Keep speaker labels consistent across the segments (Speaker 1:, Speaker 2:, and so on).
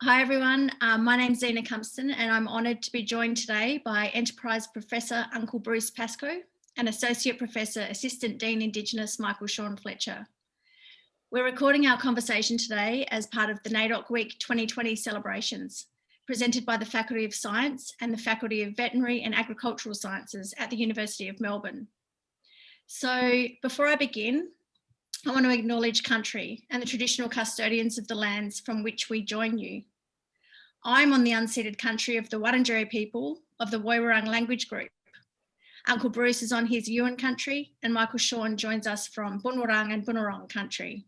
Speaker 1: Hi everyone, my name's Zena Cumpston and I'm honoured to be joined today by Enterprise Professor Uncle Bruce Pascoe and Associate Professor Assistant Dean Indigenous Michael-Shawn Fletcher. We're recording our conversation today as part of the NAIDOC Week 2020 celebrations, presented by the Faculty of Science and the Faculty of Veterinary and Agricultural Sciences at the University of Melbourne. So before I begin, I want to acknowledge country and the traditional custodians of the lands from which we join you. I'm on the unceded country of the Wurundjeri people of the Woiwurrung language group. Uncle Bruce is on his Yuin country and Michael-Shawn joins us from Bunwurrung and Bunurong country.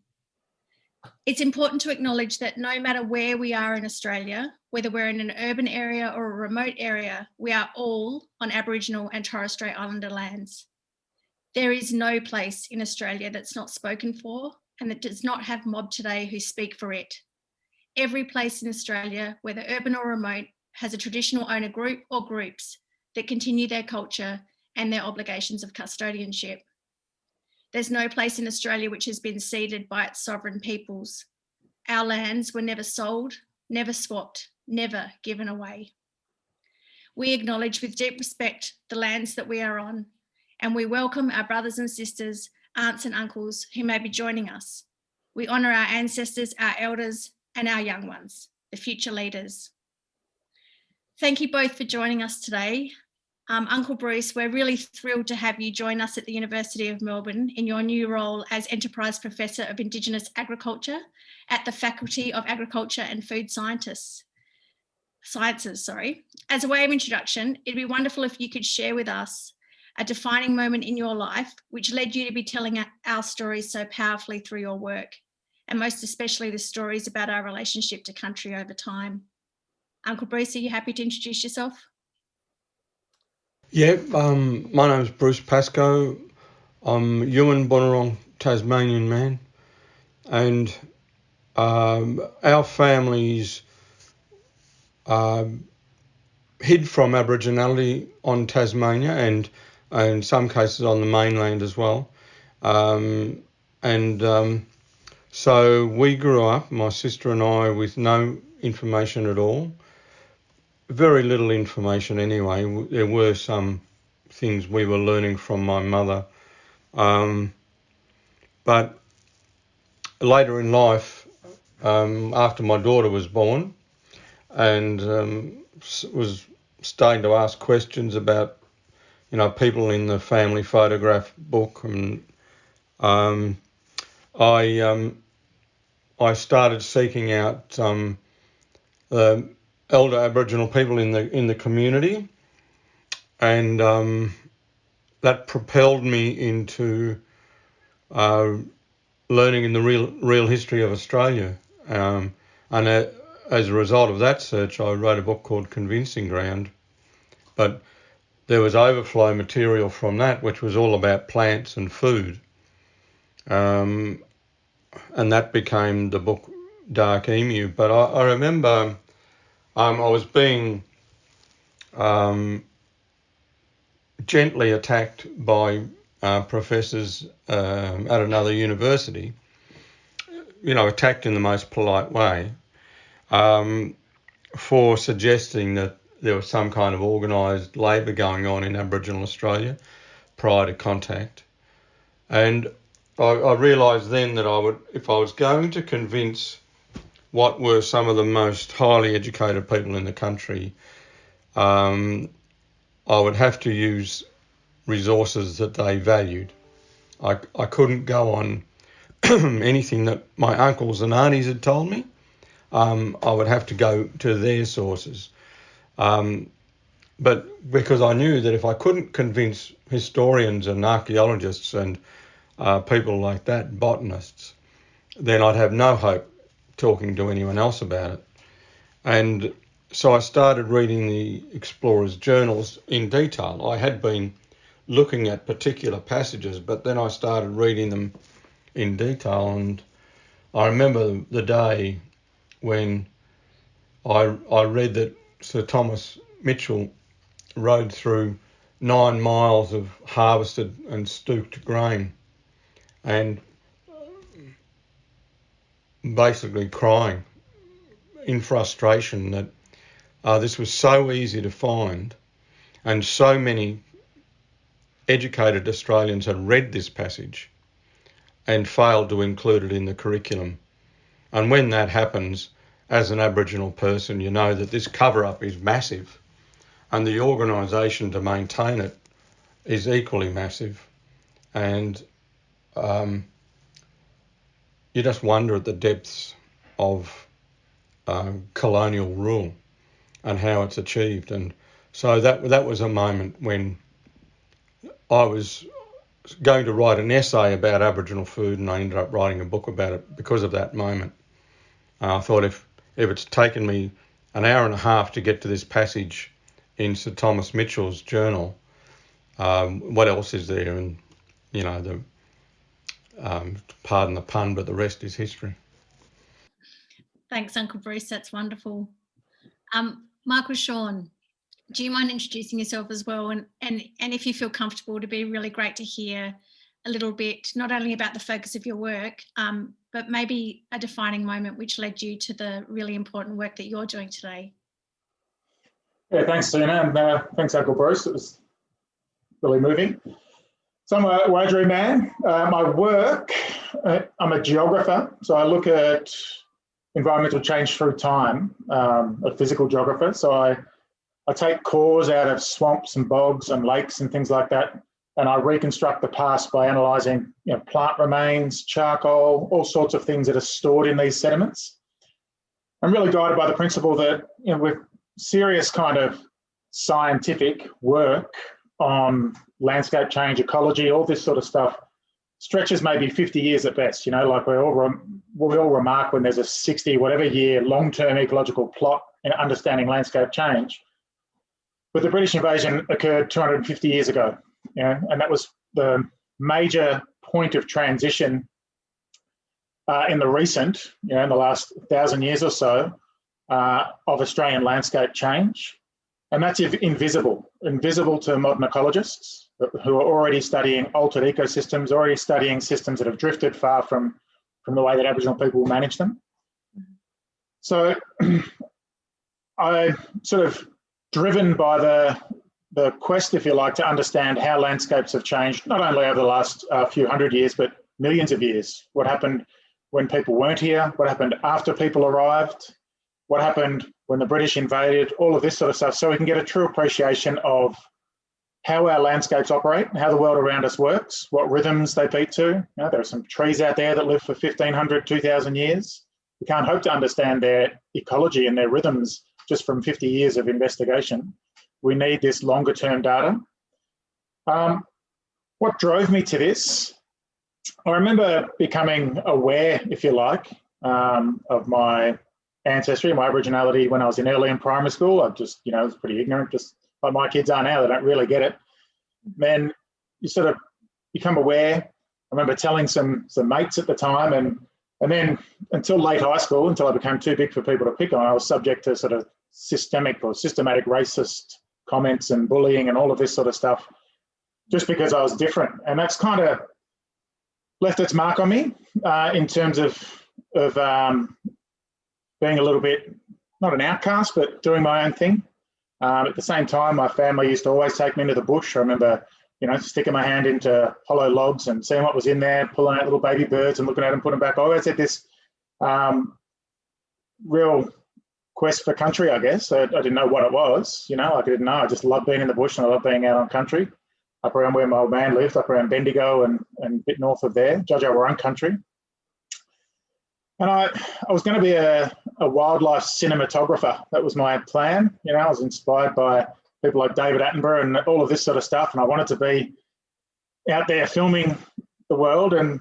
Speaker 1: It's important to acknowledge that no matter where we are in Australia, whether we're in an urban area or a remote area, we are all on Aboriginal and Torres Strait Islander lands. There is no place in Australia that's not spoken for and that does not have mob today who speak for it. Every place in Australia, whether urban or remote, has a traditional owner group or groups that continue their culture and their obligations of custodianship. There's no place in Australia which has been ceded by its sovereign peoples. Our lands were never sold, never swapped, never given away. We acknowledge with deep respect the lands that we are on, and we welcome our brothers and sisters, aunts and uncles who may be joining us. We honour our ancestors, our elders, and our young ones, the future leaders. Thank you both for joining us today. Uncle Bruce, we're really thrilled to have you join us at the University of Melbourne in your new role as Enterprise Professor of Indigenous Agriculture at the Faculty of Agriculture and Food Sciences. As a way of introduction, it'd be wonderful if you could share with us a defining moment in your life which led you to be telling our stories so powerfully through your work, and most especially the stories about our relationship to country over time. Uncle Bruce, are you happy to introduce yourself?
Speaker 2: Yeah, my name's Bruce Pascoe. I'm a Yuin Bunurong Tasmanian man, and our families hid from Aboriginality on Tasmania and in some cases on the mainland as well. So we grew up, my sister and I, with no information at all. Very little information anyway. There were some things we were learning from my mother. But later in life, after my daughter was born and was starting to ask questions about, people in the family photograph book, and I started seeking out elder Aboriginal people in the community, and that propelled me into learning in the real history of Australia. And as a result of that search, I wrote a book called Convincing Ground. But there was overflow material from that, which was all about plants and food. And that became the book Dark Emu. But I remember I was being gently attacked by professors at another university, attacked in the most polite way, for suggesting that there was some kind of organised labour going on in Aboriginal Australia prior to contact. And I realised then that if I was going to convince what were some of the most highly educated people in the country, I would have to use resources that they valued. I couldn't go on anything that my uncles and aunties had told me. I would have to go to their sources. But because I knew that if I couldn't convince historians and archaeologists and people like that, botanists, then I'd have no hope talking to anyone else about it. And so I started reading the explorers' journals in detail. I had been looking at particular passages, but then I started reading them in detail. And I remember the day when I read that Sir Thomas Mitchell rode through 9 miles of harvested and stooked grain, and basically crying in frustration that this was so easy to find, and so many educated Australians had read this passage and failed to include it in the curriculum. And when that happens, as an Aboriginal person, you know that this cover-up is massive, and the organisation to maintain it is equally massive. And you just wonder at the depths of colonial rule and how it's achieved. And so that was a moment when I was going to write an essay about Aboriginal food, and I ended up writing a book about it because of that moment. I thought if it's taken me an hour and a half to get to this passage in Sir Thomas Mitchell's journal, what else is there? And, you know, pardon the pun, but the rest is history.
Speaker 1: Thanks, Uncle Bruce. That's wonderful. Michael-Shawn, do you mind introducing yourself as well? And if you feel comfortable, it'd be really great to hear a little bit, not only about the focus of your work, but maybe a defining moment which led you to the really important work that you're doing today.
Speaker 3: Yeah, thanks, Zena, and thanks, Uncle Bruce. It was really moving. So I'm a Wiradjuri man. My work, I'm a geographer, so I look at environmental change through time, a physical geographer. So I take cores out of swamps and bogs and lakes and things like that, and I reconstruct the past by analysing, you know, plant remains, charcoal, all sorts of things that are stored in these sediments. I'm really guided by the principle that, you know, with serious kind of scientific work on landscape change, ecology, all this sort of stuff, stretches maybe 50 years at best. You know, like we all remark when there's a 60 whatever year long-term ecological plot in understanding landscape change. But the British invasion occurred 250 years ago, you know, and that was the major point of transition in the recent, you know, in the last 1,000 years or so of Australian landscape change. And that's invisible to modern ecologists who are already studying altered ecosystems, already studying systems that have drifted far from the way that Aboriginal people manage them. So I sort of driven by the quest, if you like, to understand how landscapes have changed, not only over the last few hundred years, but millions of years. What happened when people weren't here, what happened after people arrived, what happened when the British invaded, all of this sort of stuff, so we can get a true appreciation of how our landscapes operate, how the world around us works, what rhythms they beat to. You know, there are some trees out there that live for 1,500, 2,000 years. We can't hope to understand their ecology and their rhythms just from 50 years of investigation. We need this longer term data. What drove me to this? I remember becoming aware, if you like, of my ancestry, my Aboriginality when I was in early and primary school. I just, you know, was pretty ignorant, just like my kids are now. They don't really get it. Then you sort of become aware. I remember telling some mates at the time, and then until late high school, until I became too big for people to pick on, I was subject to sort of systematic racist comments and bullying and all of this sort of stuff, just because I was different. And that's kind of left its mark on me in terms of being a little bit, not an outcast, but doing my own thing. At the same time, my family used to always take me into the bush. I remember, you know, sticking my hand into hollow logs and seeing what was in there, pulling out little baby birds and looking at them, putting them back. I always had this real quest for country, I guess. I didn't know what it was, you know, I didn't know. I just loved being in the bush and I loved being out on country, up around where my old man lived, up around Bendigo and a bit north of there, Judgea Warrung country. And I was going to be a wildlife cinematographer. That was my plan. You know, I was inspired by people like David Attenborough and all of this sort of stuff. And I wanted to be out there filming the world. And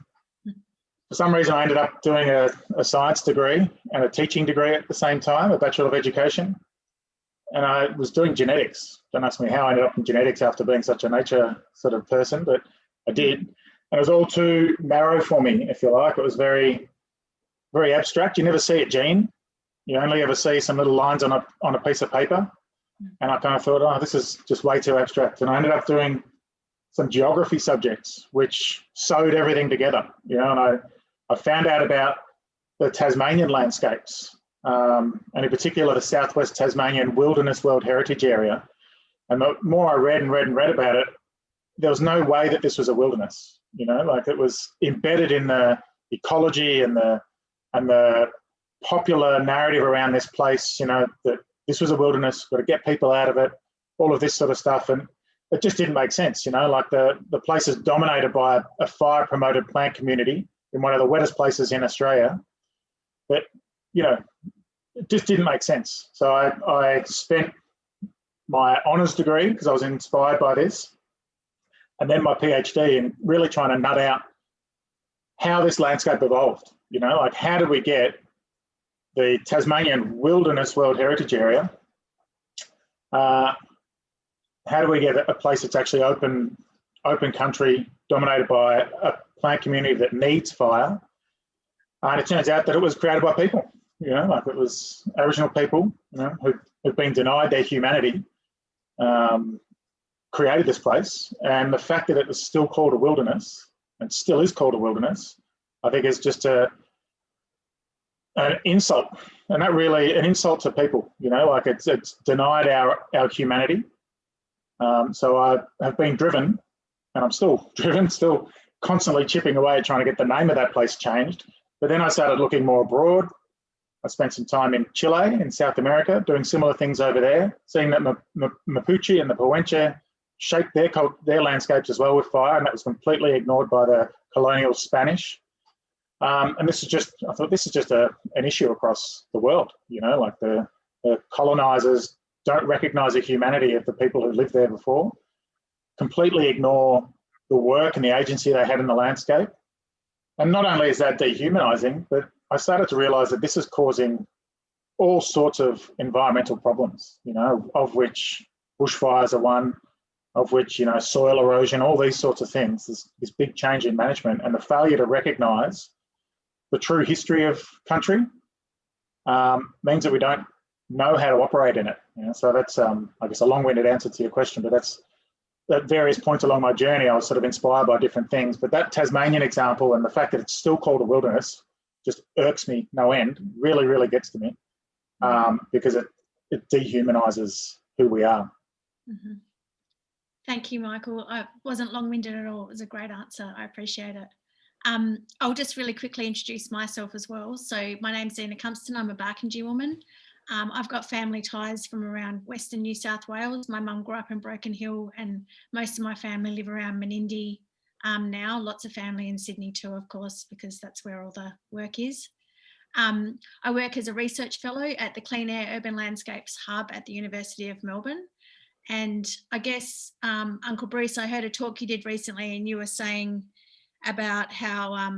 Speaker 3: for some reason, I ended up doing a science degree and a teaching degree at the same time, a Bachelor of Education. And I was doing genetics. Don't ask me how I ended up in genetics after being such a nature sort of person, but I did. And it was all too narrow for me, if you like. It was very abstract. You never see a gene. You only ever see some little lines on a piece of paper. And I kind of thought, oh, this is just way too abstract. And I ended up doing some geography subjects, which sewed everything together. You know, and I found out about the Tasmanian landscapes and in particular the Southwest Tasmanian Wilderness World Heritage Area. And the more I read and read and read about it, there was no way that this was a wilderness. You know, like it was embedded in the ecology and the popular narrative around this place. You know, that this was a wilderness, got to get people out of it, all of this sort of stuff, and it just didn't make sense. You know, like the place is dominated by a fire-promoted plant community in one of the wettest places in Australia. But you know, it just didn't make sense. So I spent my honours degree, because I was inspired by this, and then my PhD in really trying to nut out how this landscape evolved. You know, like how did we get the Tasmanian Wilderness World Heritage Area? How do we get a place that's actually open country, dominated by a plant community that needs fire? And it turns out that it was created by people. You know, like it was Aboriginal people, you know, who've been denied their humanity, created this place. And the fact that it was still called a wilderness, and still is called a wilderness, I think is just an insult. And that really, an insult to people, you know, like it's denied our humanity. So I have been driven, and I'm still driven, still constantly chipping away at trying to get the name of that place changed. But then I started looking more abroad. I spent some time in Chile, in South America, doing similar things over there, seeing that Mapuche and the Puenche shaped their landscapes as well with fire, and that was completely ignored by the colonial Spanish. And this is just, I thought this is just an issue across the world, you know, like the colonizers don't recognize the humanity of the people who lived there before, completely ignore the work and the agency they had in the landscape. And not only is that dehumanizing, but I started to realize that this is causing all sorts of environmental problems, you know, of which bushfires are one, of which, you know, soil erosion, all these sorts of things, this big change in management, and the failure to recognize the true history of country means that we don't know how to operate in it. You know? So that's, I guess, a long-winded answer to your question, but that's at various points along my journey, I was sort of inspired by different things. But that Tasmanian example and the fact that it's still called a wilderness just irks me no end, really, really gets to me, because it dehumanizes who we are.
Speaker 1: Mm-hmm. Thank you, Michael. I wasn't long-winded at all. It was a great answer. I appreciate it. I'll just really quickly introduce myself as well. So my name's Zena Cumpston. I'm a Barkindji woman. I've got family ties from around Western New South Wales. My mum grew up in Broken Hill, and most of my family live around Menindee now. Lots of family in Sydney too, of course, because that's where all the work is. I work as a research fellow at the Clean Air Urban Landscapes Hub at the University of Melbourne. And I guess, Uncle Bruce, I heard a talk you did recently, and you were saying about how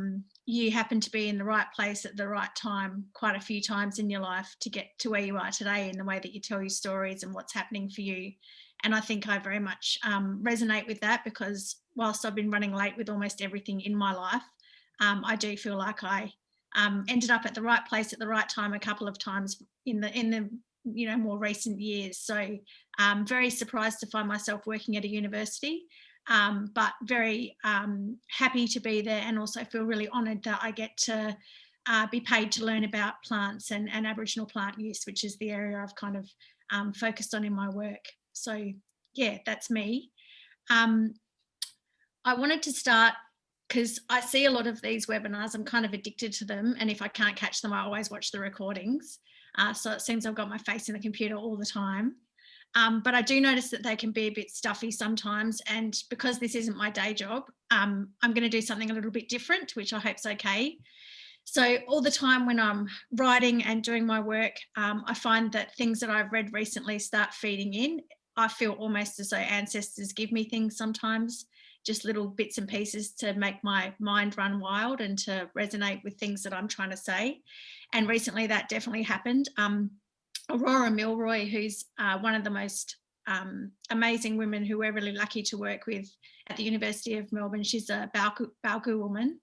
Speaker 1: you happened to be in the right place at the right time quite a few times in your life to get to where you are today in the way that you tell your stories and what's happening for you. And I think I very much resonate with that, because whilst I've been running late with almost everything in my life, I do feel like I ended up at the right place at the right time a couple of times in the you know, more recent years. So I'm very surprised to find myself working at a university, but very happy to be there, and also feel really honoured that I get to be paid to learn about plants and Aboriginal plant use, which is the area I've kind of focused on in my work. So yeah, that's me. I wanted to start because I see a lot of these webinars. I'm kind of addicted to them, and if I can't catch them, I always watch the recordings. So it seems I've got my face in the computer all the time. But I do notice that they can be a bit stuffy sometimes, and because this isn't my day job, I'm going to do something a little bit different, which I hope's okay. So all the time when I'm writing and doing my work, I find that things that I've read recently start feeding in. I feel almost as though ancestors give me things sometimes, just little bits and pieces to make my mind run wild and to resonate with things that I'm trying to say. And recently that definitely happened. Aurora Milroy, who's one of the most amazing women who we're really lucky to work with at the University of Melbourne. She's a Balku woman.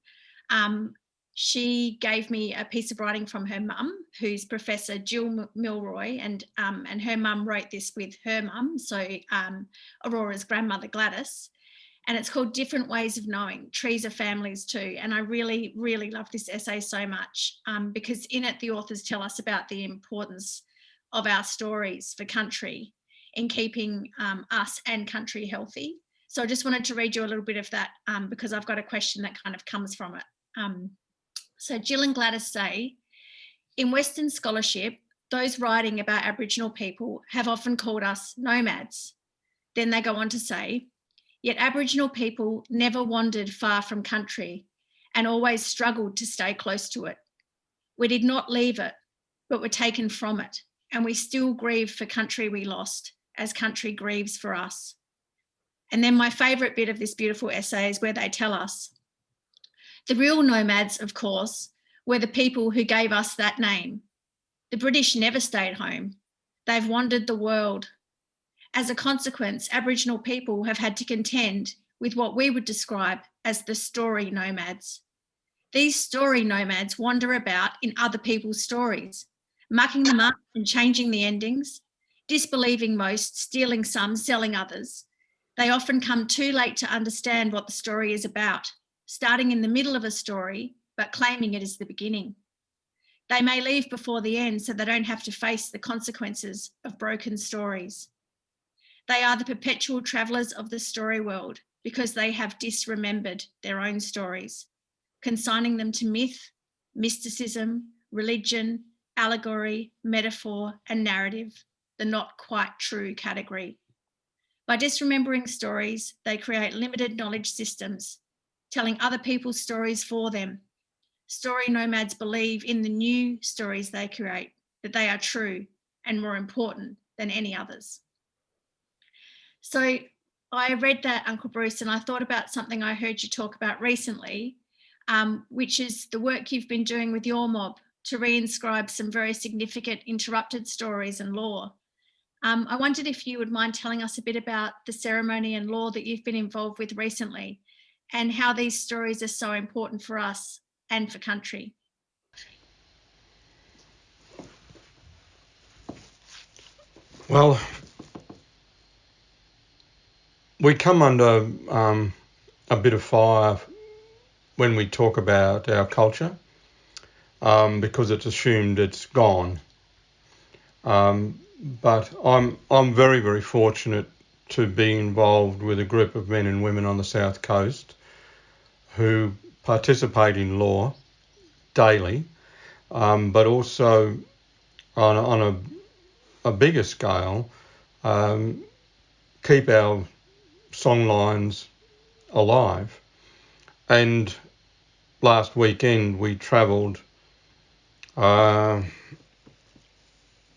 Speaker 1: She gave me a piece of writing from her mum, who's Professor Jill Milroy, and her mum wrote this with her mum, so Aurora's grandmother Gladys. And it's called Different Ways of Knowing, Trees Are Families Too. And I really, really love this essay so much because in it, the authors tell us about the importance of our stories for country in keeping us and country healthy. So I just wanted to read you a little bit of that because I've got a question that kind of comes from it. So Jill and Gladys say, in Western scholarship, those writing about Aboriginal people have often called us nomads. Then they go on to say, yet Aboriginal people never wandered far from country and always struggled to stay close to it. We did not leave it, but were taken from it, and we still grieve for country we lost, as country grieves for us. And then my favourite bit of this beautiful essay is where they tell us, the real nomads, of course, were the people who gave us that name. The British never stayed home. They've wandered the world. As a consequence, Aboriginal people have had to contend with what we would describe as the story nomads. These story nomads wander about in other people's stories, mucking them up and changing the endings, disbelieving most, stealing some, selling others. They often come too late to understand what the story is about, starting in the middle of a story, but claiming it is the beginning. They may leave before the end so they don't have to face the consequences of broken stories. They are the perpetual travellers of the story world because they have disremembered their own stories, consigning them to myth, mysticism, religion, allegory, metaphor, and narrative, the not quite true category. By disremembering stories, they create limited knowledge systems, telling other people's stories for them. Story nomads believe in the new stories they create, that they are true and more important than any others. So I read that, Uncle Bruce, and I thought about something I heard you talk about recently, which is the work you've been doing with your mob to reinscribe some very significant interrupted stories and law. I wondered if you would mind telling us a bit about the ceremony and law that you've been involved with recently and how these stories are so important for us and for country.
Speaker 2: Well, we come under a bit of fire when we talk about our culture because it's assumed it's gone. But I'm very, very fortunate to be involved with a group of men and women on the South Coast who participate in law daily, but also on a bigger scale, keep our songlines alive. And last weekend we travelled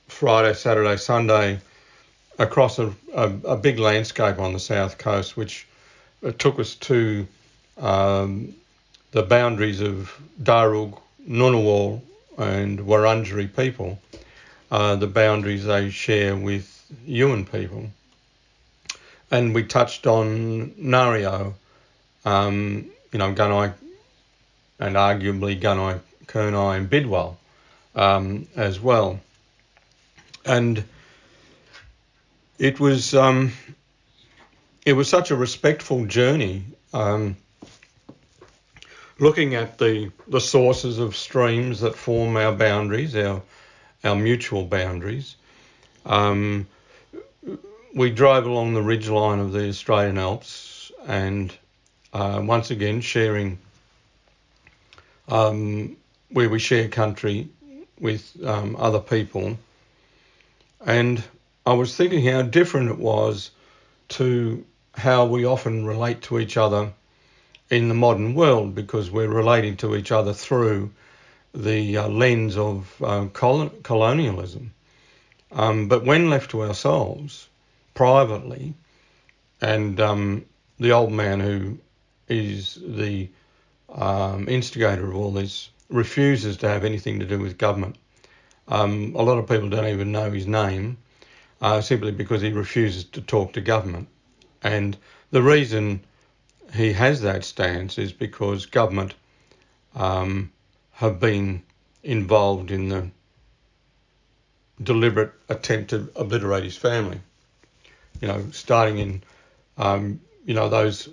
Speaker 2: Friday, Saturday, Sunday across a big landscape on the South Coast, which took us to the boundaries of Darug, Ngunnawal and Wurundjeri people, the boundaries they share with Yuin people. And we touched on Ngario, Gunai, and arguably Gunai, Kurnai and Bidwell as well. And it was such a respectful journey, looking at the sources of streams that form our boundaries, our mutual boundaries. We drove along the ridgeline of the Australian Alps and once again sharing where we share country with other people. And I was thinking how different it was to how we often relate to each other in the modern world, because we're relating to each other through the lens of colonialism. But when left to ourselves, privately, and the old man who is the instigator of all this refuses to have anything to do with government. A lot of people don't even know his name, simply because he refuses to talk to government. And the reason he has that stance is because government have been involved in the deliberate attempt to obliterate his family. Starting in, those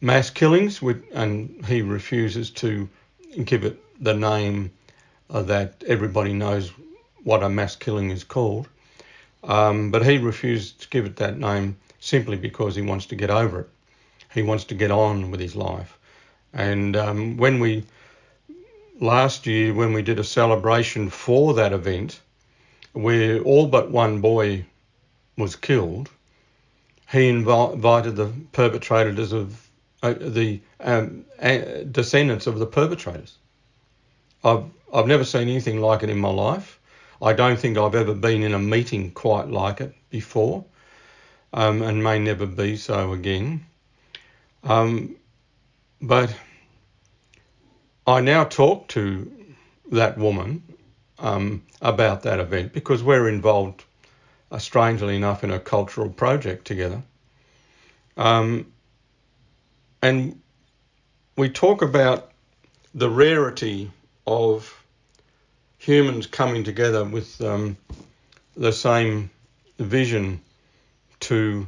Speaker 2: mass killings, and he refuses to give it the name that everybody knows what a mass killing is called. But he refused to give it that name simply because he wants to get over it. He wants to get on with his life. And last year, when we did a celebration for that event, where all but one boy was killed, he invited the perpetrators of the descendants of the perpetrators. I've never seen anything like it in my life. I don't think I've ever been in a meeting quite like it before, and may never be so again. But I now talk to that woman about that event because we're involved, strangely enough, in a cultural project together. And we talk about the rarity of humans coming together with the same vision to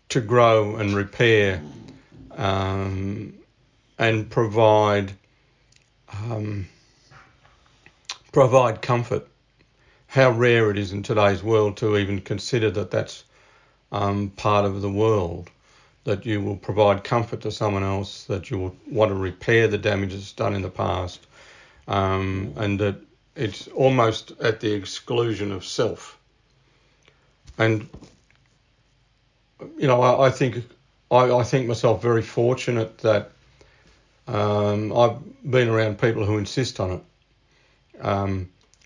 Speaker 2: grow and repair and provide comfort. How rare it is in today's world to even consider that that's part of the world, that you will provide comfort to someone else, that you will want to repair the damages done in the past, and that it's almost at the exclusion of self. And I think myself very fortunate that I've been around people who insist on it,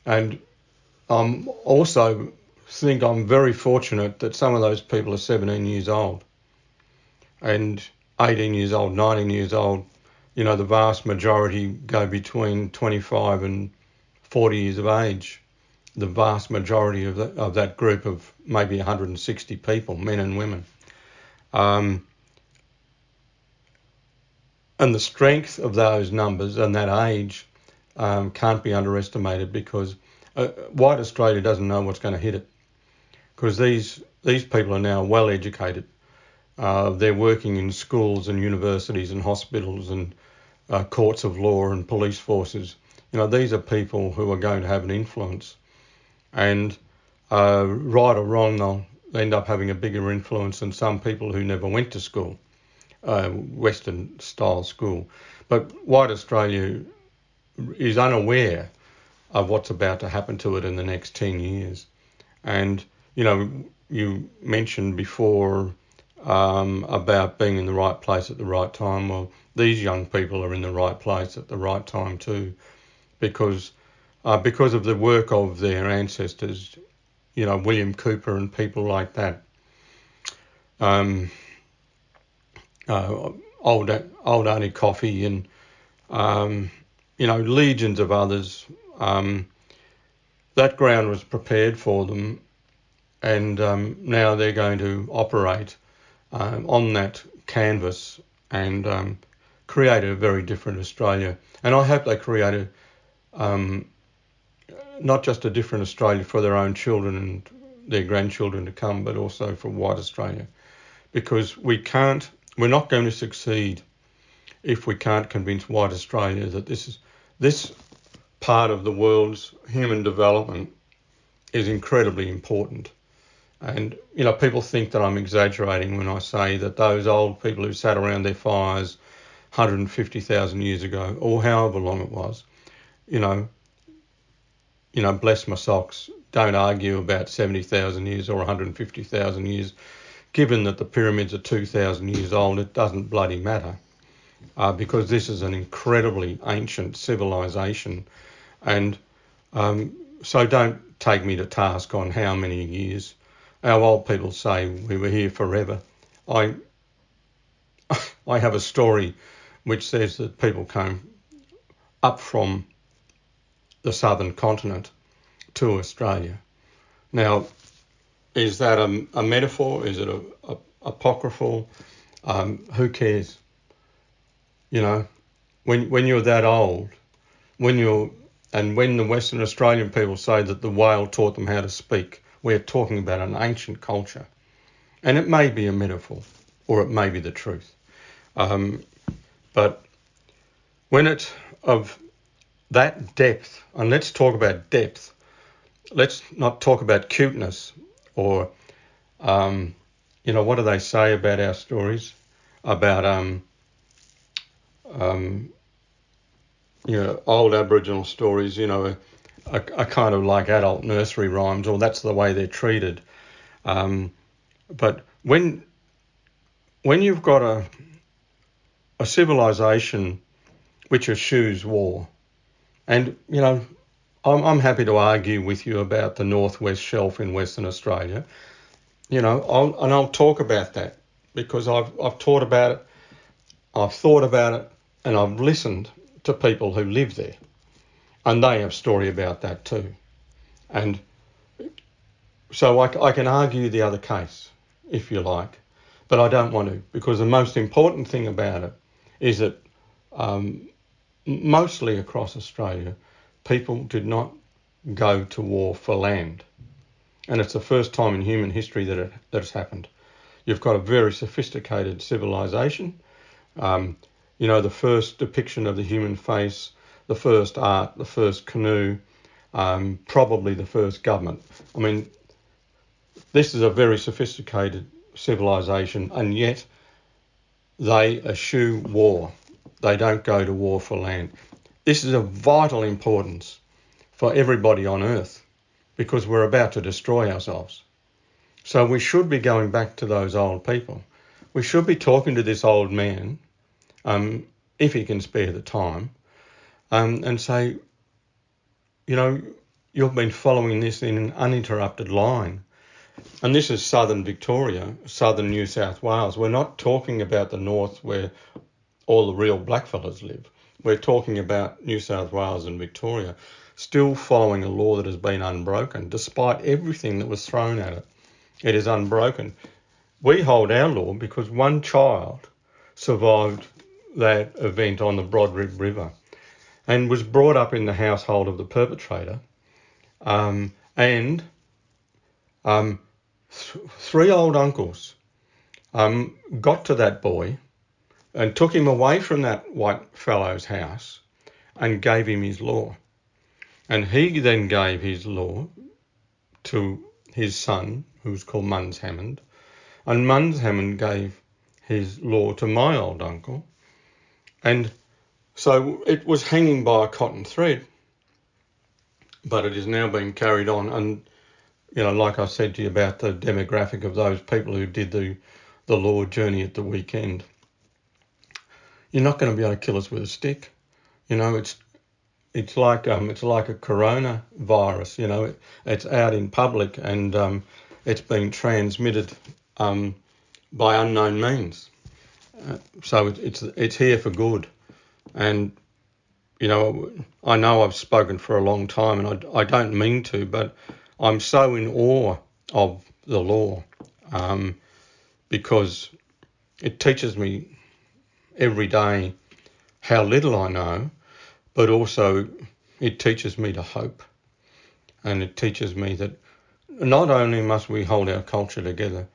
Speaker 2: and I'm also think I'm very fortunate that some of those people are 17 years old and 18 years old, 19 years old. The vast majority go between 25 and 40 years of age. The vast majority of that group of maybe 160 people, men and women. And the strength of those numbers and that age can't be underestimated, because white Australia doesn't know what's going to hit it, because these people are now well educated. They're working in schools and universities and hospitals and courts of law and police forces. These are people who are going to have an influence, and right or wrong, they'll end up having a bigger influence than some people who never went to school, Western style school. But white Australia is unaware of what's about to happen to it in the next 10 years. And, you mentioned before about being in the right place at the right time. Well, these young people are in the right place at the right time too, because of the work of their ancestors, William Cooper and people like that. Old Auntie Coffee and, legions of others. That ground was prepared for them, and now they're going to operate on that canvas and create a very different Australia. And I hope they create not just a different Australia for their own children and their grandchildren to come, but also for white Australia, because we're not going to succeed if we can't convince white Australia that this part of the world's human development is incredibly important. And, people think that I'm exaggerating when I say that those old people who sat around their fires 150,000 years ago, or however long it was, bless my socks, don't argue about 70,000 years or 150,000 years. Given that the pyramids are 2,000 years old, it doesn't bloody matter, because this is an incredibly ancient civilization. And so don't take me to task on how many years. Our old people say we were here forever. I have a story which says that people came up from the southern continent to Australia. Now, is that a metaphor? Is it a apocryphal? Who cares? When you're that old, when the Western Australian people say that the whale taught them how to speak, we're talking about an ancient culture. And it may be a metaphor, or it may be the truth. But when it's of that depth, and let's talk about depth, let's not talk about cuteness or, what do they say about our stories? About, old Aboriginal stories, are kind of like adult nursery rhymes, or that's the way they're treated. But when you've got a civilization which eschews war, and, I'm happy to argue with you about the Northwest Shelf in Western Australia, I'll talk about that because I've thought about it, and I've listened to people who live there, and they have a story about that too. And so I can argue the other case, if you like, but I don't want to, because the most important thing about it is that mostly across Australia, people did not go to war for land. And it's the first time in human history that it's happened. You've got a very sophisticated civilization. The first depiction of the human face, the first art, the first canoe, probably the first government. I mean, this is a very sophisticated civilization, and yet they eschew war. They don't go to war for land. This is of vital importance for everybody on Earth because we're about to destroy ourselves. So we should be going back to those old people. We should be talking to this old man, if he can spare the time, and say, you've been following this in an uninterrupted line. And this is southern Victoria, southern New South Wales. We're not talking about the north where all the real blackfellas live. We're talking about New South Wales and Victoria still following a law that has been unbroken, despite everything that was thrown at it. It is unbroken. We hold our law because one child survived that event on the Broadrib River and was brought up in the household of the perpetrator. Three old uncles got to that boy and took him away from that white fellow's house and gave him his law. And he then gave his law to his son, who was called Muns Hammond, and Muns Hammond gave his law to my old uncle. And so it was hanging by a cotton thread, but it is now being carried on. And, like I said to you about the demographic of those people who did the law journey at the weekend, you're not going to be able to kill us with a stick. It's like a coronavirus. It's out in public and it's being transmitted by unknown means. So it's here for good. And I know I've spoken for a long time, and I don't mean to, but I'm so in awe of the law because it teaches me every day how little I know, but also it teaches me to hope. And it teaches me that not only must we hold our culture together,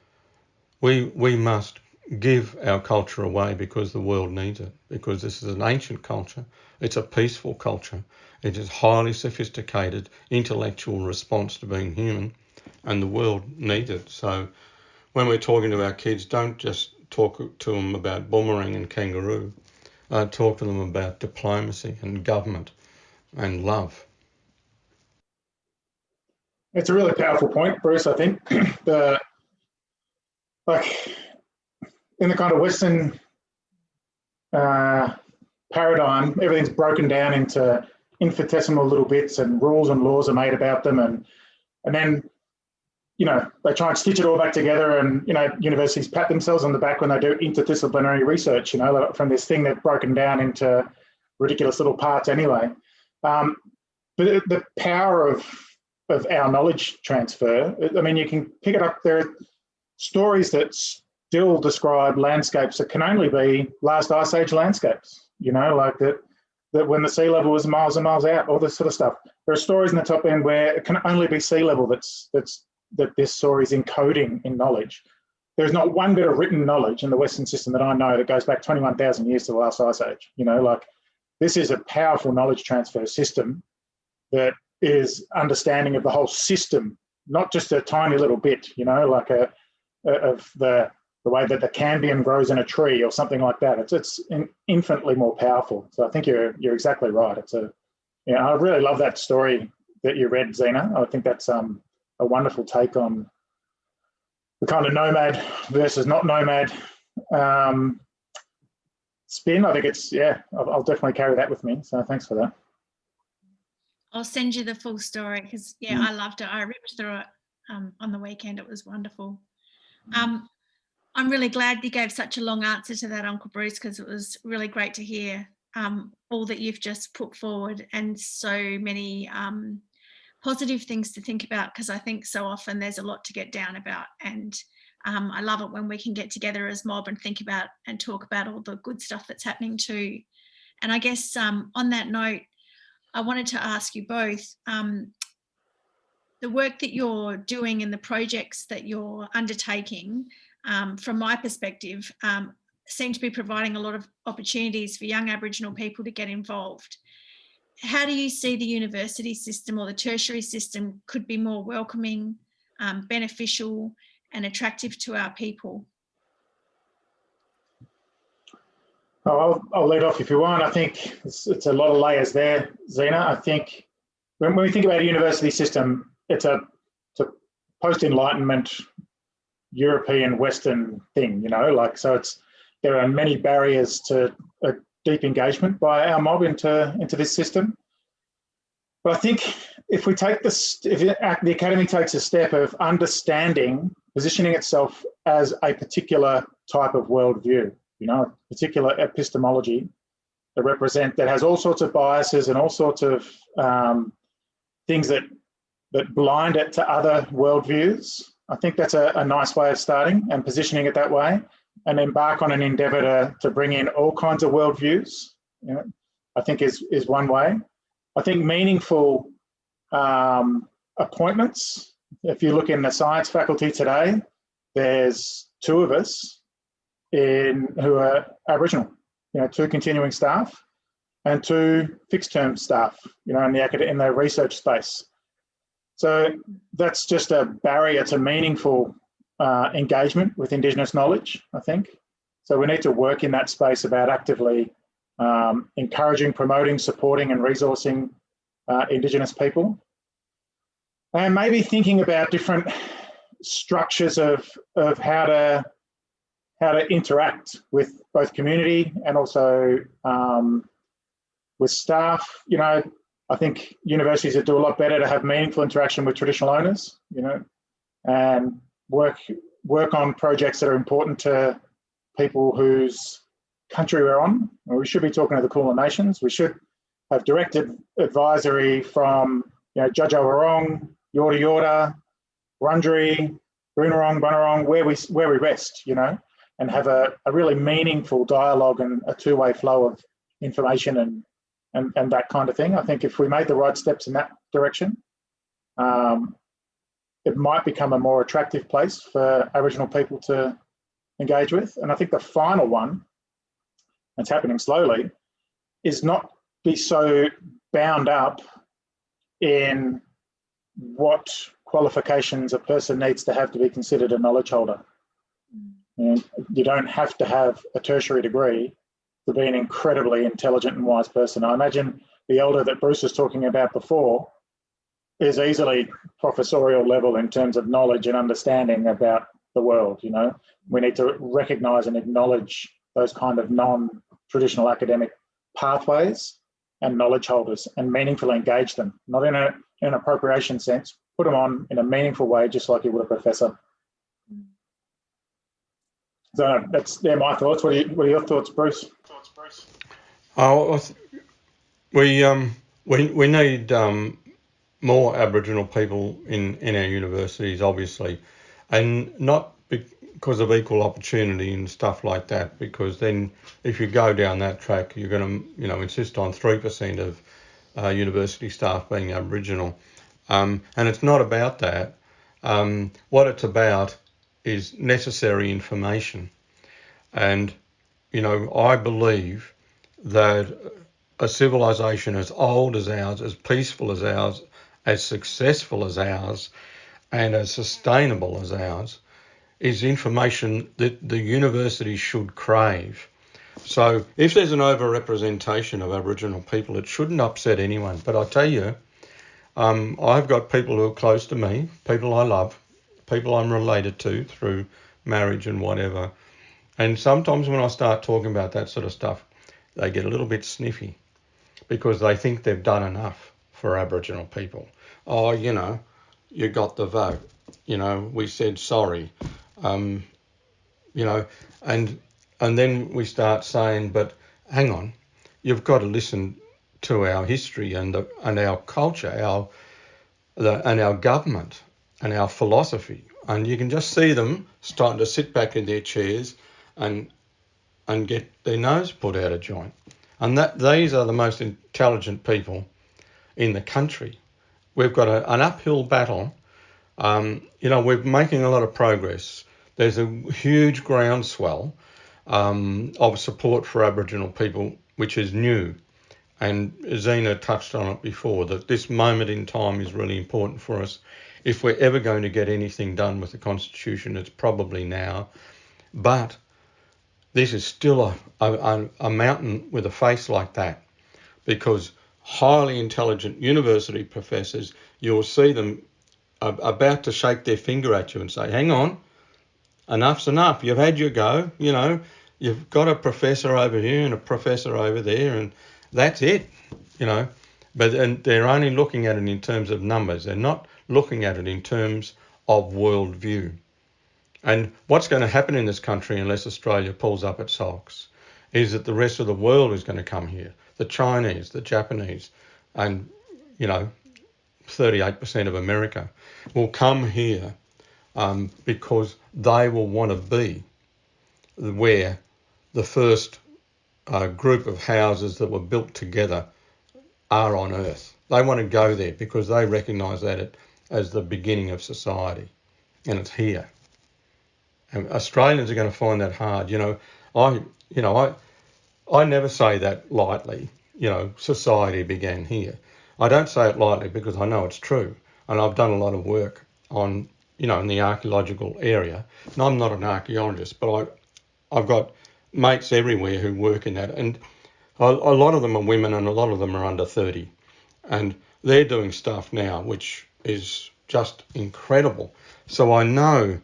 Speaker 2: we must give our culture away because the world needs it, because this is an ancient culture. It's a peaceful culture. It is highly sophisticated, intellectual response to being human, and the world needs it. So when we're talking to our kids, don't just talk to them about boomerang and kangaroo. Talk to them about diplomacy and government and love.
Speaker 3: It's a really powerful point, Bruce. I think in the kind of Western paradigm, everything's broken down into infinitesimal little bits, and rules and laws are made about them, and then they try and stitch it all back together, and universities pat themselves on the back when they do interdisciplinary research. From this thing they've broken down into ridiculous little parts anyway. But the power of our knowledge transfer, I mean, you can pick it up. There are stories that still describe landscapes that can only be last ice age landscapes, like that when the sea level was miles and miles out, all this sort of stuff. There are stories in the top end where it can only be sea level that this story is encoding in knowledge. there's not one bit of written knowledge in the Western system that I know that goes back 21,000 years to the last ice age. You know, like this is a powerful knowledge transfer system that is understanding of the whole system, not just a tiny little bit, you know, like of the way that the cambium grows in a tree or something like that. It's infinitely more powerful. So I think you're exactly right. I really love that story that you read, Zena. I think that's a wonderful take on the kind of nomad versus not nomad spin. I think I'll definitely carry that with me. So thanks for that.
Speaker 1: I'll send you the full story because, I loved it. I ripped through it on the weekend. It was wonderful. I'm really glad you gave such a long answer to that, Uncle Bruce, because it was really great to hear all that you've just put forward and so many positive things to think about, because I think so often there's a lot to get down about. And I love it when we can get together as mob and think about and talk about all the good stuff that's happening too. And I guess on that note, I wanted to ask you both, the work that you're doing and the projects that you're undertaking, from my perspective, seem to be providing a lot of opportunities for young Aboriginal people to get involved. How do you see the university system or the tertiary system could be more welcoming, beneficial and attractive to our people?
Speaker 3: I'll lead off if you want. I think it's a lot of layers there, Zena. I think when we think about a university system, it's a post-Enlightenment European Western thing, you know, like, so there are many barriers to a deep engagement by our mob into this system. But I think if the academy takes a step of understanding, positioning itself as a particular type of worldview, you know, a particular epistemology that has all sorts of biases and all sorts of things that blind it to other worldviews. I think that's a nice way of starting and positioning it that way, and embark on an endeavour to bring in all kinds of worldviews. You know, I think is one way. I think meaningful appointments. If you look in the science faculty today, there's 2 of us who are Aboriginal. You know, 2 continuing staff and 2 fixed-term staff. You know, in the research space. So that's just a barrier to meaningful engagement with Indigenous knowledge, I think. So we need to work in that space about actively encouraging, promoting, supporting and resourcing Indigenous people. And maybe thinking about different structures of how to interact with both community and also with staff. You know, I think universities would do a lot better to have meaningful interaction with traditional owners, you know, and work on projects that are important to people whose country we're on. We should be talking to the Kulin Nations. We should have directed advisory from, you know, Judge Owarong, Yorta Yorta, Wurundjeri, Boonwurrung, Bunurong, where we rest, you know, and have a really meaningful dialogue and a 2-way flow of information and that kind of thing. I think if we made the right steps in that direction, it might become a more attractive place for Aboriginal people to engage with. And I think the final one, that's happening slowly, is not be so bound up in what qualifications a person needs to have to be considered a knowledge holder. And you don't have to have a tertiary degree to be an incredibly intelligent and wise person. I imagine the elder that Bruce was talking about before is easily professorial level in terms of knowledge and understanding about the world. You know, we need to recognise and acknowledge those kind of non-traditional academic pathways and knowledge holders and meaningfully engage them, not in an appropriation sense, put them on in a meaningful way, just like you would a professor. So they're my thoughts. What are your thoughts, Bruce?
Speaker 2: We need more Aboriginal people in our universities, obviously, and not because of equal opportunity and stuff like that. Because then, if you go down that track, you're going to, you know, insist on 3% of university staff being Aboriginal, and it's not about that. What it's about is necessary information. And, you know, I believe that a civilization as old as ours, as peaceful as ours, as successful as ours, and as sustainable as ours, is information that the university should crave. So if there's an overrepresentation of Aboriginal people, it shouldn't upset anyone. But I tell you, I've got people who are close to me, people I love, people I'm related to through marriage and whatever. And sometimes when I start talking about that sort of stuff, they get a little bit sniffy because they think they've done enough for Aboriginal people. Oh, you know, you got the vote. You know, we said sorry. You know, and then we start saying, but hang on, you've got to listen to our history and our culture, and our government and our philosophy. And you can just see them starting to sit back in their chairs and get their nose put out of joint. And these are the most intelligent people in the country. We've got an uphill battle. You know, we're making a lot of progress. There's a huge groundswell of support for Aboriginal people, which is new. And Zena touched on it before, that this moment in time is really important for us. If we're ever going to get anything done with the Constitution, it's probably now. But this is still a mountain with a face like that, because highly intelligent university professors, you'll see them about to shake their finger at you and say, hang on, enough's enough. You've had your go, you know, you've got a professor over here and a professor over there, and that's it, you know. But they're only looking at it in terms of numbers. They're not looking at it in terms of worldview. And what's going to happen in this country unless Australia pulls up its socks is that the rest of the world is going to come here. The Chinese, the Japanese, and, you know, 38% of America will come here because they will want to be where the first group of houses that were built together are on Earth. They want to go there because they recognise that as the beginning of society, and it's here. And Australians are going to find that hard. I never say that lightly. You know, society began here. I don't say it lightly because I know it's true, and I've done a lot of work on, you know, in the archaeological area. And I'm not an archaeologist, but I've got mates everywhere who work in that, and a lot of them are women, and a lot of them are under 30, and they're doing stuff now which is just incredible. So I know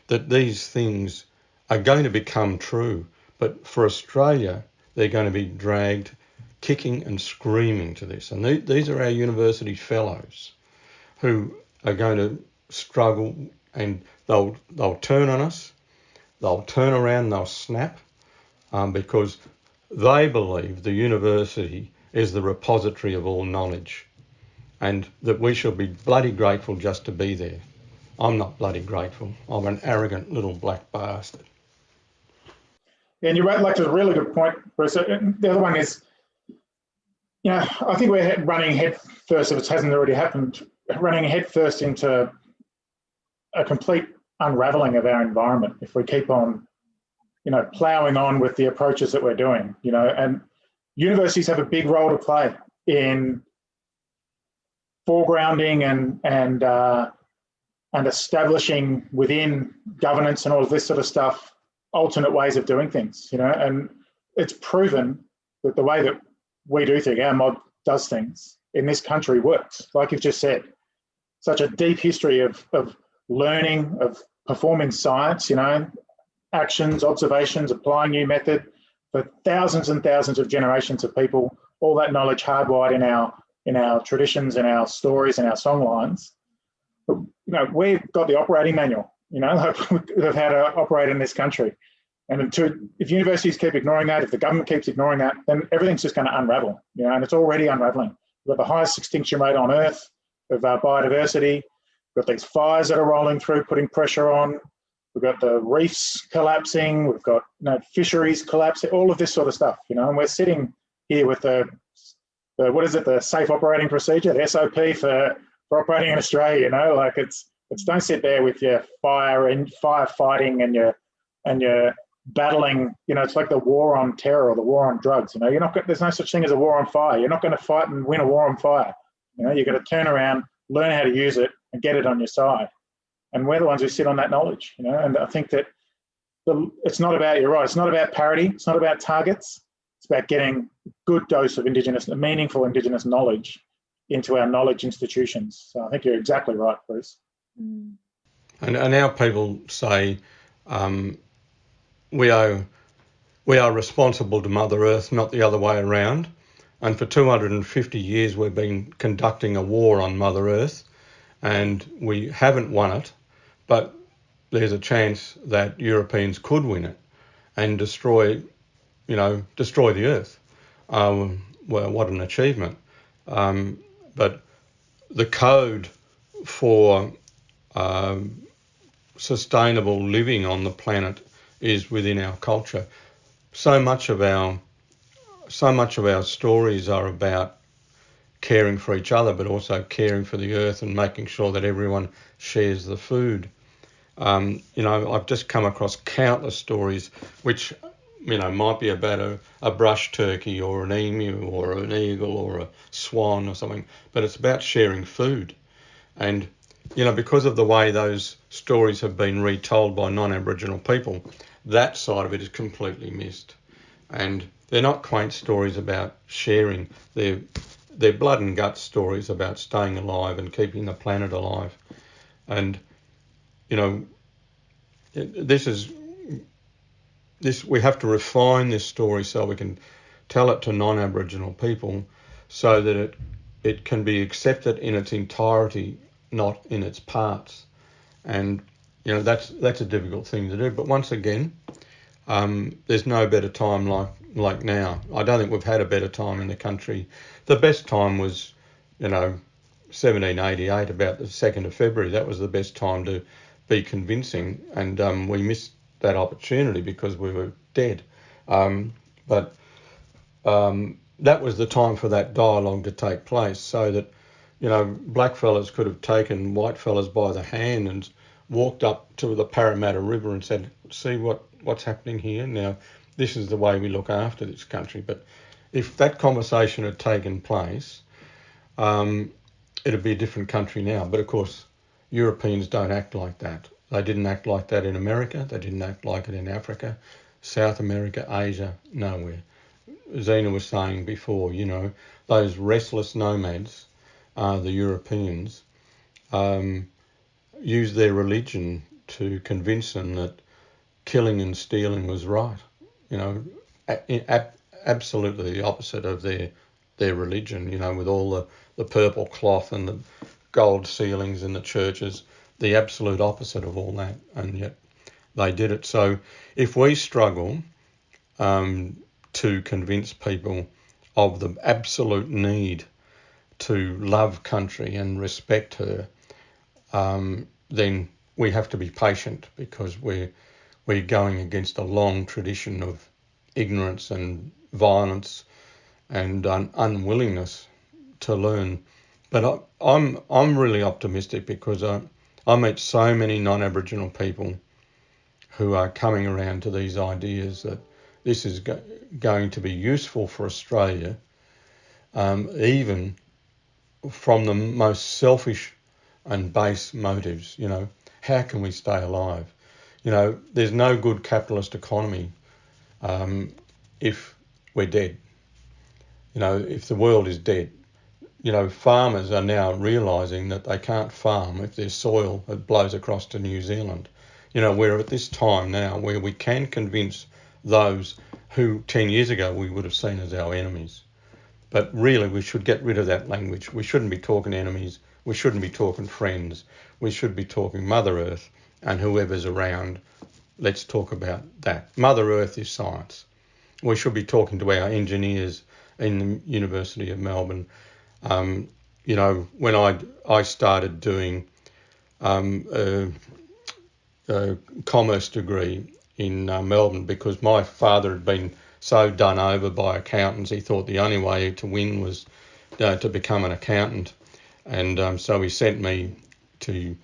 Speaker 2: that these things are going to become true, but for Australia, they're going to be dragged kicking and screaming to this. And these are our university fellows who are going to struggle, and they'll turn on us, they'll turn around, they'll snap, because they believe the university is the repository of all knowledge, and that we should be bloody grateful just to be there. I'm not bloody grateful. I'm an arrogant little black bastard.
Speaker 3: And you're right, like, it's a really good point, Bruce. The other one is, you know, I think we're running head first, if it hasn't already happened, running head first into a complete unraveling of our environment if we keep on, you know, ploughing on with the approaches that we're doing, you know. And universities have a big role to play in foregrounding and establishing within governance and all of this sort of stuff alternate ways of doing things, you know. And it's proven that the way that we do things, our mod does things in this country works. Like you've just said, such a deep history of learning, of performing science, you know, actions, observations, applying new method for thousands and thousands of generations of people, all that knowledge hardwired in our traditions and our stories and our songlines. But, you know, we've got the operating manual, you know, of how to operate in this country. And if universities keep ignoring that, if the government keeps ignoring that, then everything's just going to unravel, you know, and it's already unraveling. We've got the highest extinction rate on Earth of biodiversity. We've got these fires that are rolling through, putting pressure on. We've got the reefs collapsing. We've got, you know, fisheries collapsing, all of this sort of stuff, you know, and we're sitting here with the what is it, the safe operating procedure, the SOP for operating in Australia, you know, like it's It's don't sit there with your firefighting and your battling. It's like the war on terror or the war on drugs. You're not. There's no such thing as a war on fire. You're not going to fight and win a war on fire. You've got to turn around, learn how to use it, and get it on your side. And we're the ones who sit on that knowledge. And I think that it's not about, you're right, it's not about parity, it's not about targets, it's about getting a good dose of meaningful Indigenous knowledge into our knowledge institutions. So I think you're exactly right, Bruce.
Speaker 2: And our people say we are responsible to Mother Earth, not the other way around. And for 250 years we've been conducting a war on Mother Earth, and we haven't won it, but there's a chance that Europeans could win it and destroy the Earth. Well, what an achievement. But the code for sustainable living on the planet is within our culture. So much of our stories are about caring for each other, but also caring for the earth and making sure that everyone shares the food. I've just come across countless stories which, might be about a brush turkey or an emu or an eagle or a swan or something, but it's about sharing food. And, because of the way those stories have been retold by non-Aboriginal people, that side of it is completely missed. And they're not quaint stories about sharing. They're blood and guts stories about staying alive and keeping the planet alive. And, we have to refine this story so we can tell it to non-Aboriginal people so that it can be accepted in its entirety, not in its parts. And, that's a difficult thing to do. But once again, there's no better time like now. I don't think we've had a better time in the country. The best time was, 1788, about the 2nd of February. That was the best time to be convincing, and we missed that opportunity because we were dead. But that was the time for that dialogue to take place, so that, black fellas could have taken white fellas by the hand and walked up to the Parramatta River and said, see what's happening here. Now, this is the way we look after this country. But if that conversation had taken place, it'd be a different country now. But of course, Europeans don't act like that. They didn't act like that in America. They didn't act like it in Africa, South America, Asia, nowhere. Zena was saying before, those restless nomads, the Europeans, used their religion to convince them that killing and stealing was right. Absolutely the opposite of their religion, with all the purple cloth and the gold ceilings in the churches, the absolute opposite of all that, and yet they did it. So if we struggle to convince people of the absolute need to love country and respect her, then we have to be patient, because we're going against a long tradition of ignorance and violence and unwillingness to learn. But I'm really optimistic, because I meet so many non-Aboriginal people who are coming around to these ideas that this is going to be useful for Australia, even from the most selfish and base motives. How can we stay alive? There's no good capitalist economy if we're dead. If the world is dead. Farmers are now realising that they can't farm if there's soil that blows across to New Zealand. We're at this time now where we can convince those who 10 years ago we would have seen as our enemies. But really, we should get rid of that language. We shouldn't be talking enemies. We shouldn't be talking friends. We should be talking Mother Earth and whoever's around. Let's talk about that. Mother Earth is science. We should be talking to our engineers in the University of Melbourne. When I started doing a commerce degree in Melbourne, because my father had been so done over by accountants, he thought the only way to win was to become an accountant. And so he sent me to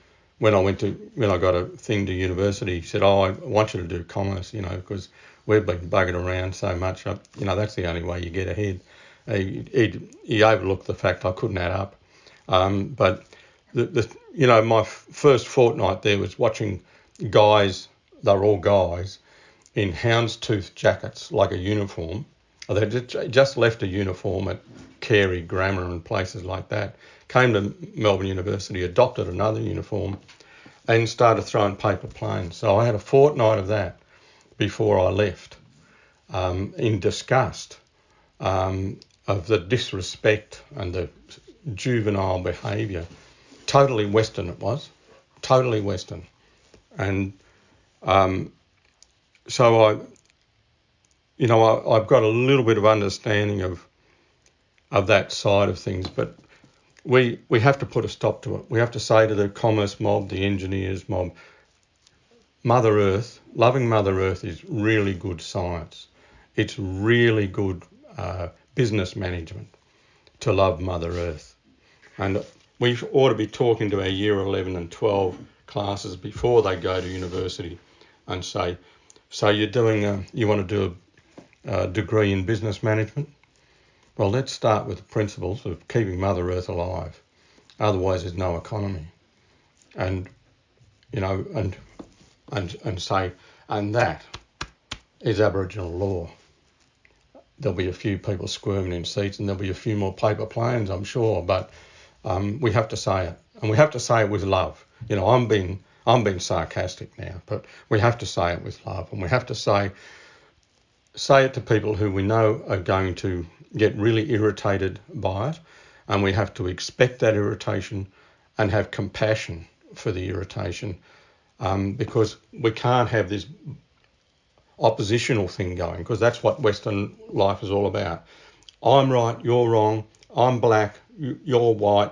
Speaker 2: when I got a thing to university, he said, "Oh, I want you to do commerce, because we've been buggered around so much. That's the only way you get ahead." He overlooked the fact I couldn't add up. But my first fortnight there was watching guys. They're all guys in houndstooth jackets, like a uniform. They just left a uniform at Carey Grammar and places like that. Came to Melbourne University, adopted another uniform, and started throwing paper planes. So I had a fortnight of that before I left, in disgust of the disrespect and the juvenile behaviour. Totally Western it was, totally Western. And so I've got a little bit of understanding of that side of things, but we have to put a stop to it. We have to say to the commerce mob, the engineers mob, Mother Earth, loving Mother Earth is really good science. It's really good business management to love Mother Earth. And we ought to be talking to our year 11 and 12 classes before they go to university and say, so you want to do a degree in business management? Well, let's start with the principles of keeping Mother Earth alive. Otherwise, there's no economy. And say, and that is Aboriginal law. There'll be a few people squirming in seats, and there'll be a few more paper planes, I'm sure. But we have to say it, and we have to say it with love. I'm being sarcastic now, but we have to say it with love, and we have to say it to people who we know are going to get really irritated by it, and we have to expect that irritation and have compassion for the irritation, because we can't have this oppositional thing going, because that's what Western life is all about. I'm right, you're wrong, I'm black, you're white,